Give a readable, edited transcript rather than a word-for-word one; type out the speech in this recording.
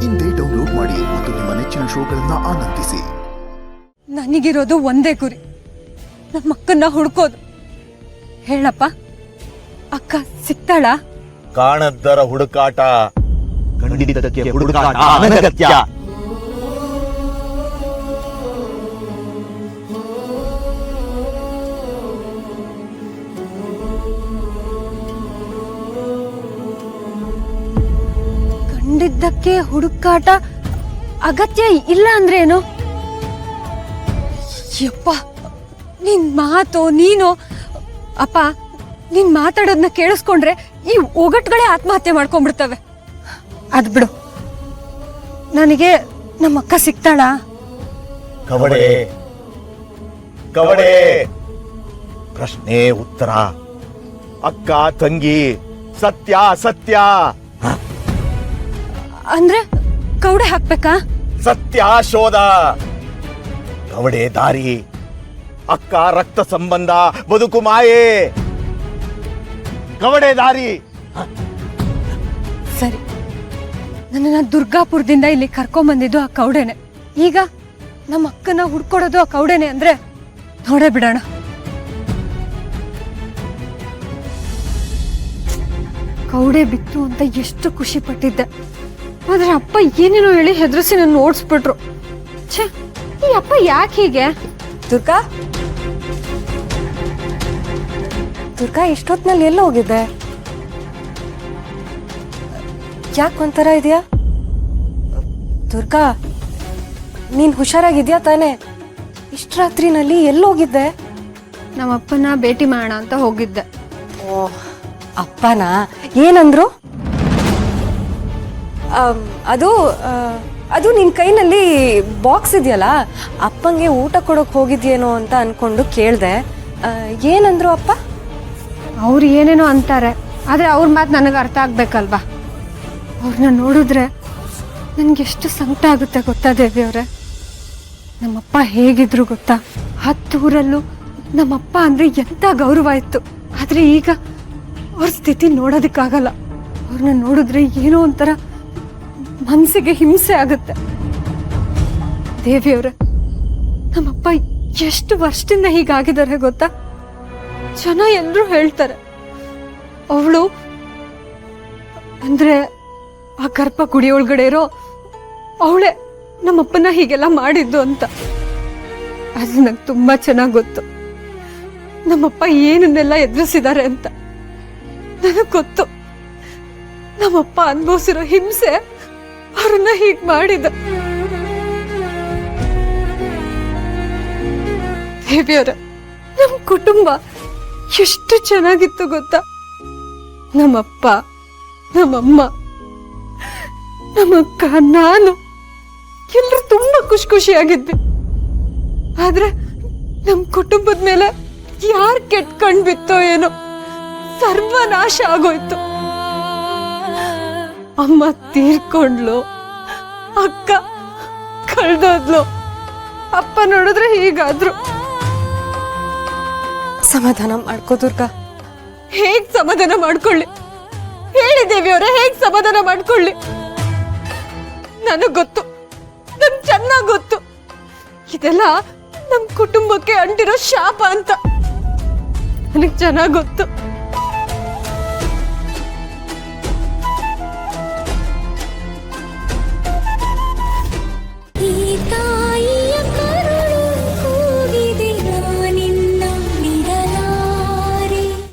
ಇಂದೇ ಡೌನ್ಲೋಡ್ ಮಾಡಿ ಮತ್ತು ನಿಮ್ಮ ನೆಚ್ಚಿನ ಶೋಗಳನ್ನ ಆನಂದಿಸಿ. ನನಗಿರೋದು ಒಂದೇ ಗುರಿ, ನಮ್ಮ ಅಕ್ಕನ್ನ ಹುಡ್ಕೋದು. ಹೇಳಪ್ಪ, ಅಕ್ಕ ಸಿಗ್ತಾಳ? ಕಾಣದ್ದರ ಹುಡುಕಾಟ ಕಂಡಿದ್ದಕ್ಕೆ ಹುಡುಕಾಟ ಅನಗತ್ಯ. ಕಂಡಿದ್ದಕ್ಕೆ ಹುಡುಕಾಟ ಅಗತ್ಯ ಇಲ್ಲ ಅಂದ್ರೆ ಏನು? ಯಪ್ಪ, ನಿನ್ ಮಾತು ನೀನು ಅಪ್ಪ, ನೀನ್ ಮಾತಾಡೋದನ್ನ ಕೇಳಿಸ್ಕೊಂಡ್ರೆ ಈ ಒಗಟ್ಗಳೇ ಆತ್ಮಹತ್ಯೆ ಮಾಡ್ಕೊಂಡ್ಬಿಡ್ತವೆ. ಅದ್ ಬಿಡು, ನನಗೆ ನಮ್ಮ ಅಕ್ಕ ಸಿಗ್ತಾಳ? ಕವಡೆ ಕವಡೆ ಪ್ರಶ್ನೆ ಉತ್ತರ, ಅಕ್ಕ ತಂಗಿ, ಸತ್ಯ ಸತ್ಯ. ಅಂದ್ರೆ ಕವಡೆ ಹಾಕ್ಬೇಕಾ? ಸತ್ಯ ಶೋಧ, ಕವಡೆ ದಾರಿ, ಅಕ್ಕ ರಕ್ತ ಸಂಬಂಧ, ಬದುಕು ಮಾಯೆ. ಕವಡೆ ದಾರಿ. ಸರಿ, ನನ್ನನ್ನ ದುರ್ಗಾಪುರದಿಂದ ಇಲ್ಲಿ ಕರ್ಕೊಂಬಂದಿದ್ದು ಆ ಕವಡೆನೆ. ಈಗ ನಮ್ಮ ಅಕ್ಕನ ಹುಡ್ಕೊಡೋದು ಆ ಕವಡೆನೆ ಅಂದ್ರೆ ನೋಡೇ ಬಿಡೋಣ. ಕವಡೆ ಬಿತ್ತು ಅಂತ ಎಷ್ಟು ಖುಷಿ ಪಟ್ಟಿದ್ದೆ, ಆದ್ರೆ ಅಪ್ಪ ಏನೇನೋ ಹೇಳಿ ಹೆದರಿಸಿ ನನ್ನ ಓಡಿಸ್ಬಿಟ್ರು. ಛೇ, ಈ ಅಪ್ಪ ಯಾಕೆ ಹೀಗೆ? ದುರ್ಗಾ ದುರ್ಗಾ, ಇಷ್ಟೊತ್ತಿನಲ್ಲಿ ಎಲ್ಲ ಹೋಗಿದ್ದೆ? ಯಾಕೆ ಒಂಥರ ಇದೆಯಾ? ದುರ್ಗಾ, ನೀನ್ ಹುಷಾರಾಗಿದ್ಯಾ ತಾನೆ? ಇಷ್ಟ ರಾತ್ರಿನಲ್ಲಿ ಎಲ್ಲೋಗಿದ್ದೆ? ನಮ್ಮಪ್ಪನ ಭೇಟಿ ಮಾಡೋಣ ಅಂತ ಹೋಗಿದ್ದೆ. ಓ, ಅಪ್ಪನಾ? ಏನಂದ್ರು? ಅದು ನಿನ್ ಕೈನಲ್ಲಿ ಬಾಕ್ಸ್ ಇದೆಯಲ್ಲ, ಅಪ್ಪಂಗೆ ಊಟ ಕೊಡೋಕೆ ಹೋಗಿದ್ಯೇನೋ ಅಂತ ಅನ್ಕೊಂಡು ಕೇಳ್ದೆ. ಏನಂದ್ರು ಅಪ್ಪ? ಅವ್ರು ಏನೇನೋ ಅಂತಾರೆ, ಆದ್ರೆ ಅವ್ರ ಮಾತು ನನಗೆ ಅರ್ಥ ಆಗ್ಬೇಕಲ್ವಾ? ಅವ್ರನ್ನ ನೋಡಿದ್ರೆ ನನ್ಗೆಷ್ಟು ಸಂಕಟ ಆಗುತ್ತೆ ಗೊತ್ತಾ ದೇವಿಯವ್ರೆ? ನಮ್ಮಪ್ಪ ಹೇಗಿದ್ರು ಗೊತ್ತಾ? 10 ಊರಲ್ಲೂ ನಮ್ಮಪ್ಪ ಅಂದ್ರೆ ಎಂತ ಗೌರವ ಇತ್ತು. ಆದ್ರೆ ಈಗ ಅವ್ರ ಸ್ಥಿತಿ ನೋಡೋದಕ್ಕಾಗಲ್ಲ. ಅವ್ರನ್ನ ನೋಡಿದ್ರೆ ಏನೋ ಒಂಥರ ಮನಸ್ಸಿಗೆ ಹಿಂಸೆ ಆಗುತ್ತೆ. ದೇವಿಯವ್ರೆ, ನಮ್ಮಪ್ಪ ಎಷ್ಟು ವರ್ಷದಿಂದ ಹೀಗಾಗಿದ್ದಾರೆ ಗೊತ್ತಾ? ಜನ ಎಲ್ರೂ ಹೇಳ್ತಾರೆ ಅವಳು ಅಂದ್ರೆ ಆ ಗರ್ಭ ಗುಡಿ ಒಳಗಡೆ ಇರೋ ಅವಳೇ ನಮ್ಮಪ್ಪನ ಹೀಗೆಲ್ಲ ಮಾಡಿದ್ದು ಅಂತ. ಅದು ನಂಗೆ ತುಂಬಾ ಚೆನ್ನಾಗಿ ಗೊತ್ತು. ನಮ್ಮಪ್ಪ ಏನನ್ನೆಲ್ಲ ಎದುರಿಸಿದ್ದಾರೆ ಅಂತ ನನಗೆ ಗೊತ್ತು. ನಮ್ಮಪ್ಪ ಅನುಭವಿಸಿರೋ ಹಿಂಸೆ ಅವ್ರನ್ನ ಹೀಗ್ ಮಾಡಿದ. ದೇವಿಯವ್ರ, ನಮ್ ಕುಟುಂಬ ಎಷ್ಟು ಚೆನ್ನಾಗಿತ್ತು ಗೊತ್ತಾ? ನಮ್ಮಪ್ಪ, ನಮ್ಮಮ್ಮ, ನಮ್ಮಕ್ಕ, ನಾನು ಎಲ್ಲರೂ ತುಂಬಾ ಖುಷಿಯಾಗಿದ್ವಿ. ಆದ್ರೆ ನಮ್ ಕುಟುಂಬದ ಮೇಲೆ ಯಾರ್ ಕೆಟ್ಟ ಕಣ್ ಬಿತ್ತೋ ಏನೋ, ಸರ್ವನಾಶ ಆಗೋಯ್ತು. ಅಮ್ಮ ತೀರ್ಕೊಂಡ್ಲು, ಅಕ್ಕ ಕಳ್ದೋದ್ಲು, ಅಪ್ಪ ನೋಡಿದ್ರೆ ಹೀಗಾದ್ರು. ಸಮಾಧಾನ ಮಾಡ್ಕೋ ದುರ್ಗಾ. ಹೇಗ್ ಸಮಾಧಾನ ಮಾಡ್ಕೊಳ್ಳಿ ಹೇಳಿ ದೇವಿಯವರೇ? ಹೇಗ್ ಸಮಾಧಾನ ಮಾಡ್ಕೊಳ್ಳಿ? ನನಗ್ ಗೊತ್ತು, ನನ್ ಚೆನ್ನಾಗ್ ಗೊತ್ತು, ಇದೆಲ್ಲ ನಮ್ ಕುಟುಂಬಕ್ಕೆ ಅಂಟಿರೋ ಶಾಪ ಅಂತ. ನನಗ್ ಚೆನ್ನಾಗ್ ಗೊತ್ತು.